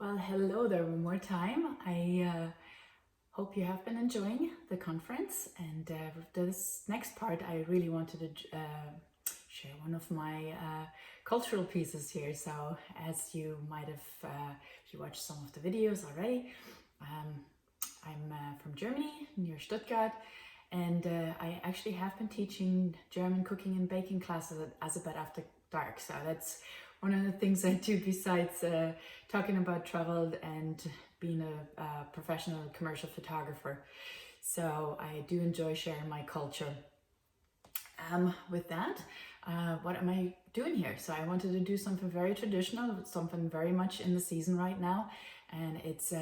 Well, hello there one more time. I hope you have been enjoying the conference. And with this next part, I really wanted to share one of my cultural pieces here. So as you might have, if you watched some of the videos already, I'm from Germany, near Stuttgart. And I actually have been teaching German cooking and baking classes as a bit after dark. So that's one of the things I do besides talking about travel and being a professional commercial photographer. So I do enjoy sharing my culture. With that, what am I doing here? So I wanted to do something very traditional, something very much in the season right now. And it's,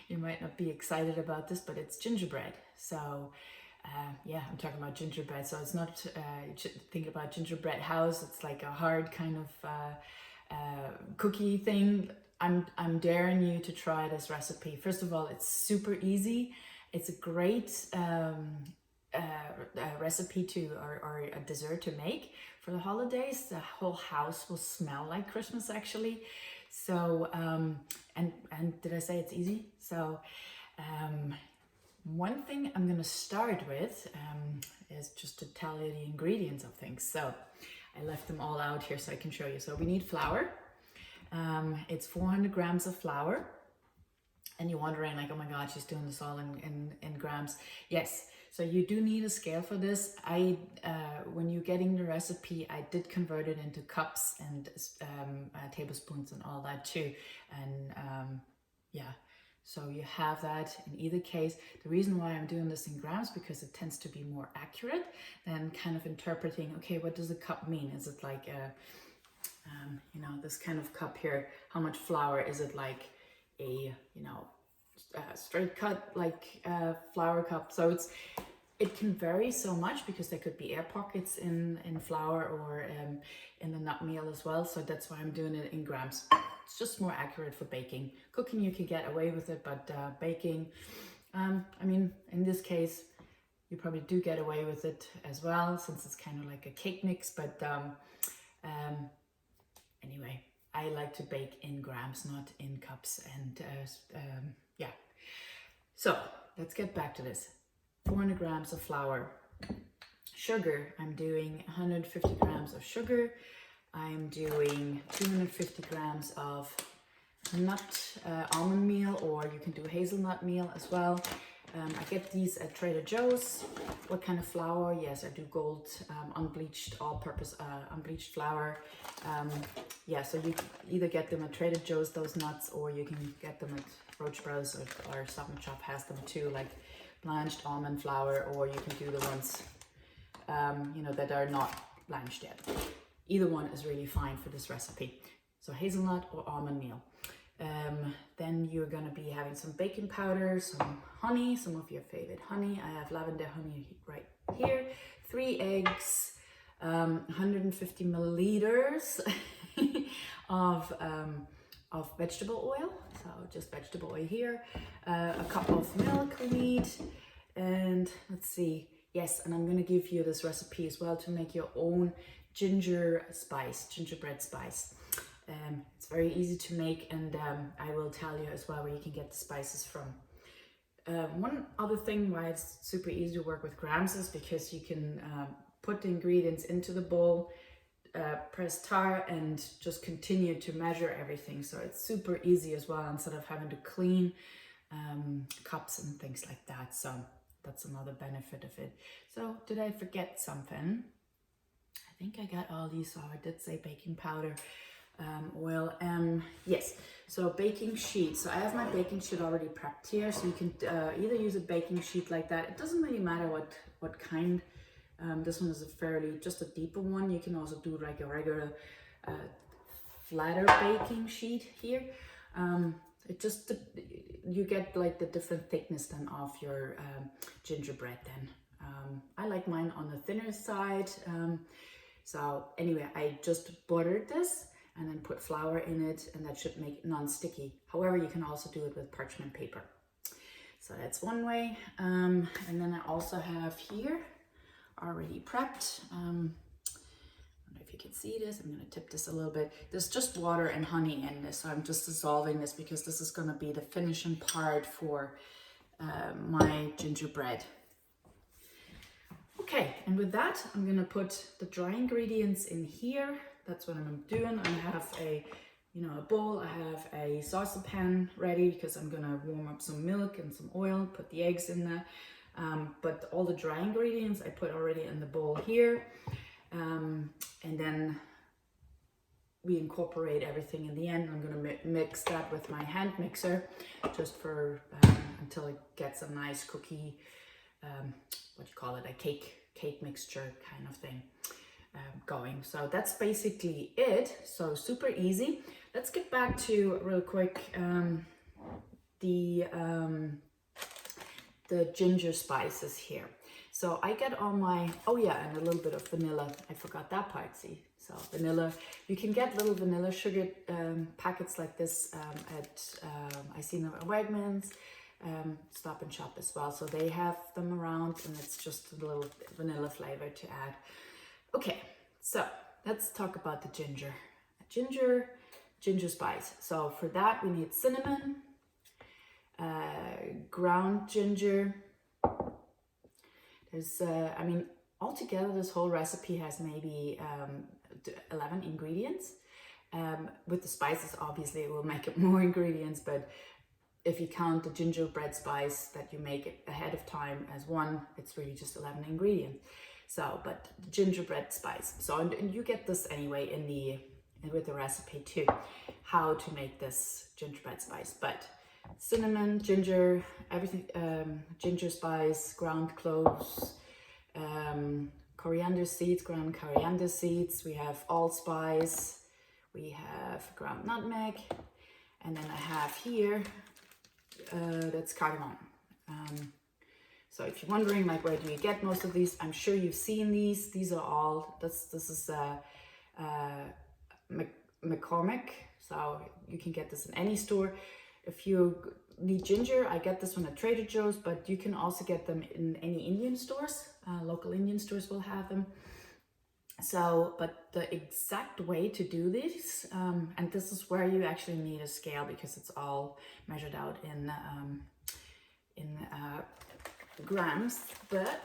you might not be excited about this, but it's gingerbread. So yeah, I'm talking about gingerbread. So it's not, you shouldn't think about gingerbread house. It's like a hard kind of cookie thing. I'm daring you to try this recipe. First of all, it's super easy. It's a great recipe to or a dessert to make for the holidays. The whole house will smell like Christmas actually. So and did I say it's easy? So one thing I'm going to start with is just to tell you the ingredients of things. So I left them all out here so I can show you. So we need flour. It's 400 grams of flour. And you're wondering like, oh my God, she's doing this all in grams. Yes, so you do need a scale for this. When you're getting the recipe, I did convert it into cups and tablespoons and all that too. And yeah. So you have that in either case. The reason why I'm doing this in grams, because it tends to be more accurate than kind of interpreting, okay, what does a cup mean? Is it like you know, this kind of cup here? How much flour? Is it like a, you know, straight cut like flour cup? So it can vary so much because there could be air pockets in flour or in the nut meal as well. So that's why I'm doing it in grams. It's just more accurate for baking. Cooking, you can get away with it, but baking, I mean, in this case, you probably do get away with it as well, since it's kind of like a cake mix. But anyway, I like to bake in grams, not in cups. And yeah. So let's get back to this. 400 grams of flour. Sugar, I'm doing 150 grams of sugar. I'm doing 250 grams of almond meal, or you can do hazelnut meal as well. I get these at Trader Joe's. What kind of flour? Yes, I do gold, unbleached, all-purpose unbleached flour. Yeah, so you either get them at Trader Joe's, those nuts, or you can get them at Roach Bros or Stop and Shop has them too, like blanched almond flour, or you can do the ones you know, that are not blanched yet. Either one is really fine for this recipe. So hazelnut or almond meal. Then you're gonna be having some baking powder, some honey, some of your favorite honey. I have lavender honey right here. 3 eggs, 150 milliliters of vegetable oil. So just vegetable oil here. A cup of milk we need. And let's see. Yes, and I'm gonna give you this recipe as well to make your own gingerbread spice. It's very easy to make, and I will tell you as well where you can get the spices from. One other thing why it's super easy to work with grams is because you can put the ingredients into the bowl, press tar, and just continue to measure everything. So it's super easy as well, instead of having to clean cups and things like that. So that's another benefit of it. So did I forget something? I think I got all these. So I did say baking powder, oil. Yes, so baking sheet. So I have my baking sheet already prepped here. So you can either use a baking sheet like that. It doesn't really matter what kind. This one is just a deeper one. You can also do like a regular flatter baking sheet here. It just, you get like the different thickness then of your gingerbread then. I like mine on the thinner side. So anyway, I just buttered this and then put flour in it, and that should make it non-sticky. However, you can also do it with parchment paper. So that's one way. And then I also have here already prepped. I don't know if you can see this. I'm gonna tip this a little bit. There's just water and honey in this, so I'm just dissolving this because this is gonna be the finishing part for my gingerbread. Okay, and with that, I'm gonna put the dry ingredients in here. That's what I'm doing. I have a bowl. I have a saucepan ready because I'm gonna warm up some milk and some oil, put the eggs in there. But all the dry ingredients I put already in the bowl here. And then we incorporate everything in the end. I'm gonna mix that with my hand mixer just for until it gets a nice cookie, what do you call it, a cake mixture kind of thing going. So that's basically it. So super easy. Let's get back to real quick the ginger spices here. So I get all my, oh yeah, and a little bit of vanilla. I forgot that part, see? So vanilla, you can get little vanilla sugar packets like this at, I see them at Wegmans, Stop and Shop as well. So they have them around and it's just a little vanilla flavor to add. Okay, so let's talk about the ginger spice. So for that we need cinnamon, ground ginger. There's, I mean, altogether this whole recipe has maybe 11 ingredients. With the spices, obviously it will make it more ingredients, but if you count the gingerbread spice that you make it ahead of time as one, it's really just 11 ingredients. So, but the gingerbread spice. So, and you get this anyway with the recipe too, how to make this gingerbread spice. But cinnamon, ginger, everything, ginger spice, ground cloves, coriander seeds, ground coriander seeds. We have allspice, we have ground nutmeg, and then I have here, that's cardamom. So if you're wondering, like, where do you get most of these? I'm sure you've seen these. These are all, this is McCormick. So you can get this in any store. If you need ginger, I get this one at Trader Joe's, but you can also get them in any Indian stores. Local Indian stores will have them. So, but the exact way to do this, and this is where you actually need a scale because it's all measured out in grams, but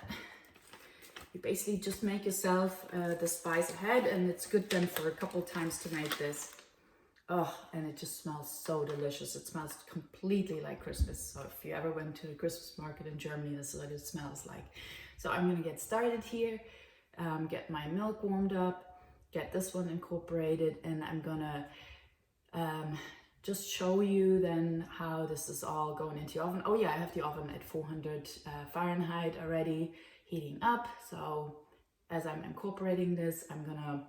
you basically just make yourself the spice ahead, and it's good then for a couple times to make this. Oh, and it just smells so delicious. It smells completely like Christmas. So if you ever went to the Christmas market in Germany, this is what it smells like. So I'm gonna get started here, get my milk warmed up, get this one incorporated, and I'm gonna just show you then how this is all going into the oven. Oh yeah, I have the oven at 400 Fahrenheit already heating up. So as I'm incorporating this, I'm gonna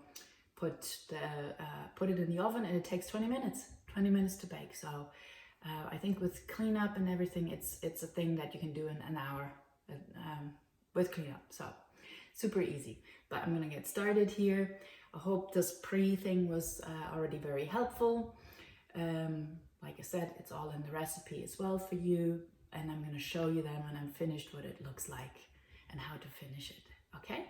put it in the oven, and it takes 20 minutes to bake. So I think with cleanup and everything, it's a thing that you can do in an hour with cleanup. So super easy. But I'm gonna get started here. I hope this pre-thing was already very helpful. Like I said, it's all in the recipe as well for you, and I'm going to show you then when I'm finished what it looks like and how to finish it. Okay?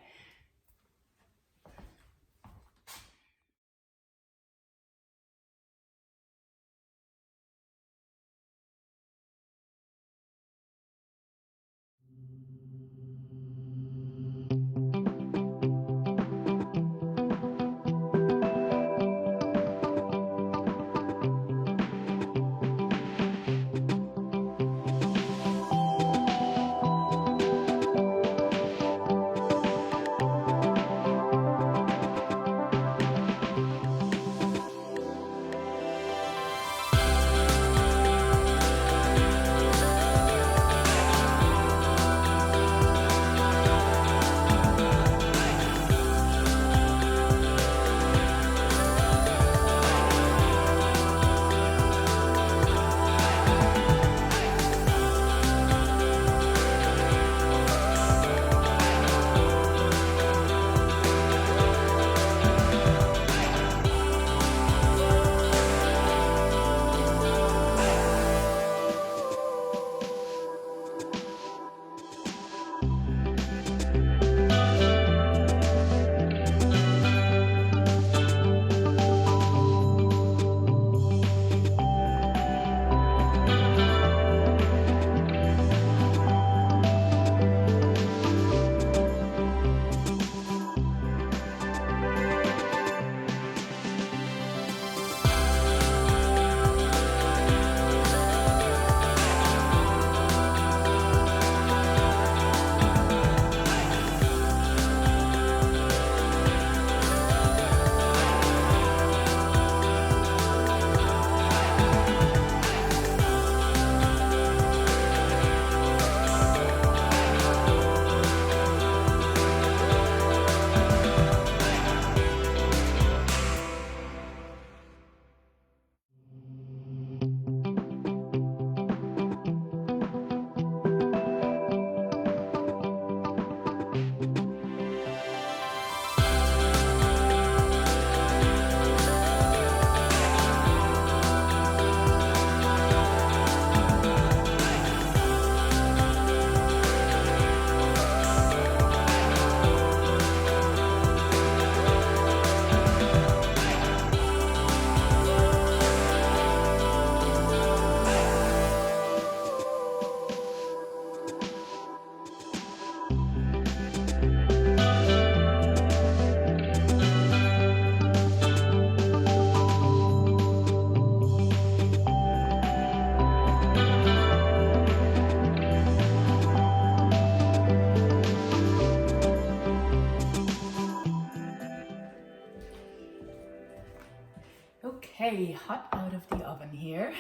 hot out of the oven here.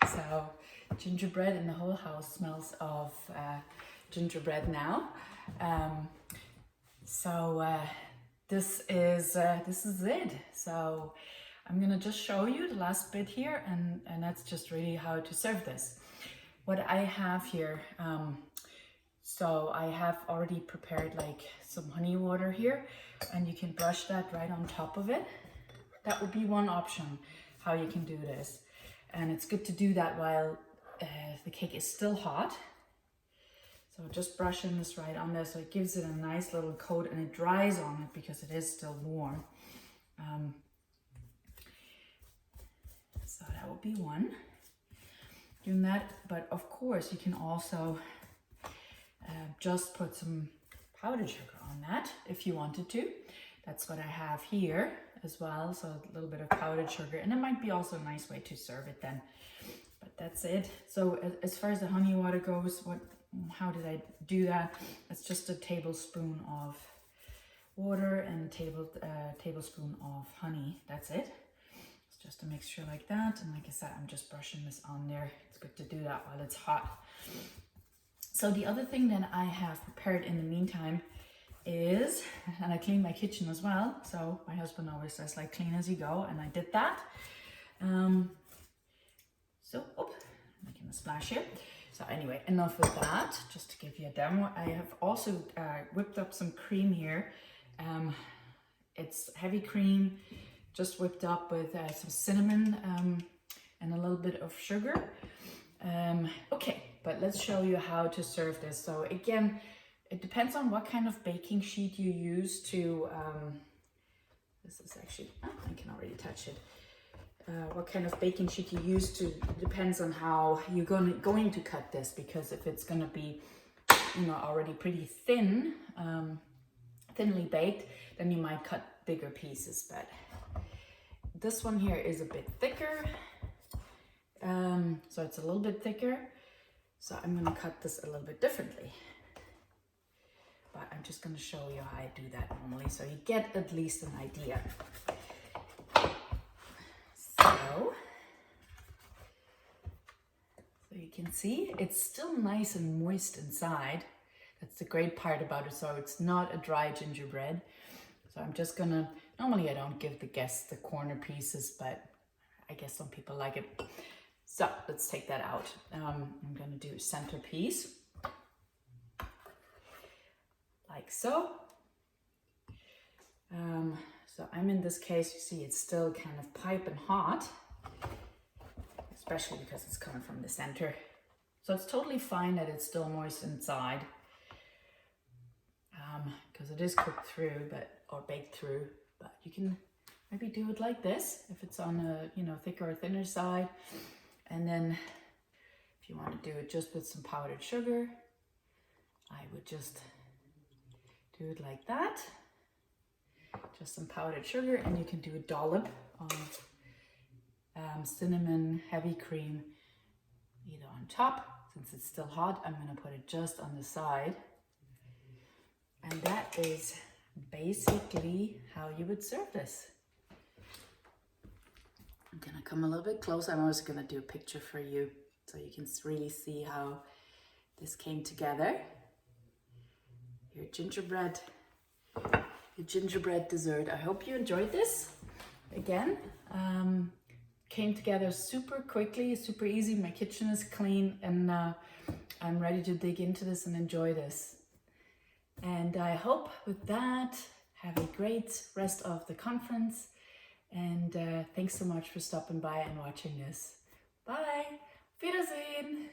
So gingerbread in the whole house smells of gingerbread now. This is it. So I'm gonna just show you the last bit here, and that's just really how to serve this. What I have here, so I have already prepared like some honey water here, and you can brush that right on top of it. That would be one option how you can do this. And it's good to do that while the cake is still hot. So just brushing this right on there, so it gives it a nice little coat, and it dries on it because it is still warm. So that would be one. Doing that, but of course you can also just put some powdered sugar on that if you wanted to. That's what I have here as well, so a little bit of powdered sugar, and it might be also a nice way to serve it then. But that's it. So as far as the honey water goes, how did I do that? It's just a tablespoon of water and a tablespoon of honey. That's it. It's just a mixture like that, and like I said, I'm just brushing this on there. It's good to do that while it's hot. So the other thing that I have prepared in the meantime is, and I cleaned my kitchen as well, so my husband always says like clean as you go, and I did that. Making a splash here. So anyway, enough with that, just to give you a demo. I have also whipped up some cream here. It's heavy cream, just whipped up with some cinnamon and a little bit of sugar. Okay, but let's show you how to serve this. So again, it depends on what kind of baking sheet you use to, this is actually, I can already touch it. What kind of baking sheet you use to, depends on how you're going to cut this, because if it's going to be, already pretty thin, thinly baked, then you might cut bigger pieces. But this one here is a bit thicker, so it's a little bit thicker. So I'm going to cut this a little bit differently. But I'm just going to show you how I do that normally, so you get at least an idea. So you can see it's still nice and moist inside. That's the great part about it. So it's not a dry gingerbread. So I'm just gonna, normally I don't give the guests the corner pieces, but I guess some people like it. So let's take that out. I'm gonna do a center piece. Like so. So I'm in this case, you see it's still kind of piping hot, especially because it's coming from the center. So it's totally fine that it's still moist inside, because it is cooked through, or baked through, but you can maybe do it like this if it's on a thicker or thinner side. And then if you want to do it just with some powdered sugar, I would just do it like that. Just some powdered sugar, and you can do a dollop of cinnamon heavy cream either on top. Since it's still hot, I'm going to put it just on the side. And that is basically how you would serve this. I'm going to come a little bit closer. I'm also going to do a picture for you so you can really see how this came together. Your gingerbread dessert. I hope you enjoyed this. Again, came together super quickly, super easy. My kitchen is clean, and I'm ready to dig into this and enjoy this. And I hope with that, have a great rest of the conference. And thanks so much for stopping by and watching this. Bye. Wiedersehen.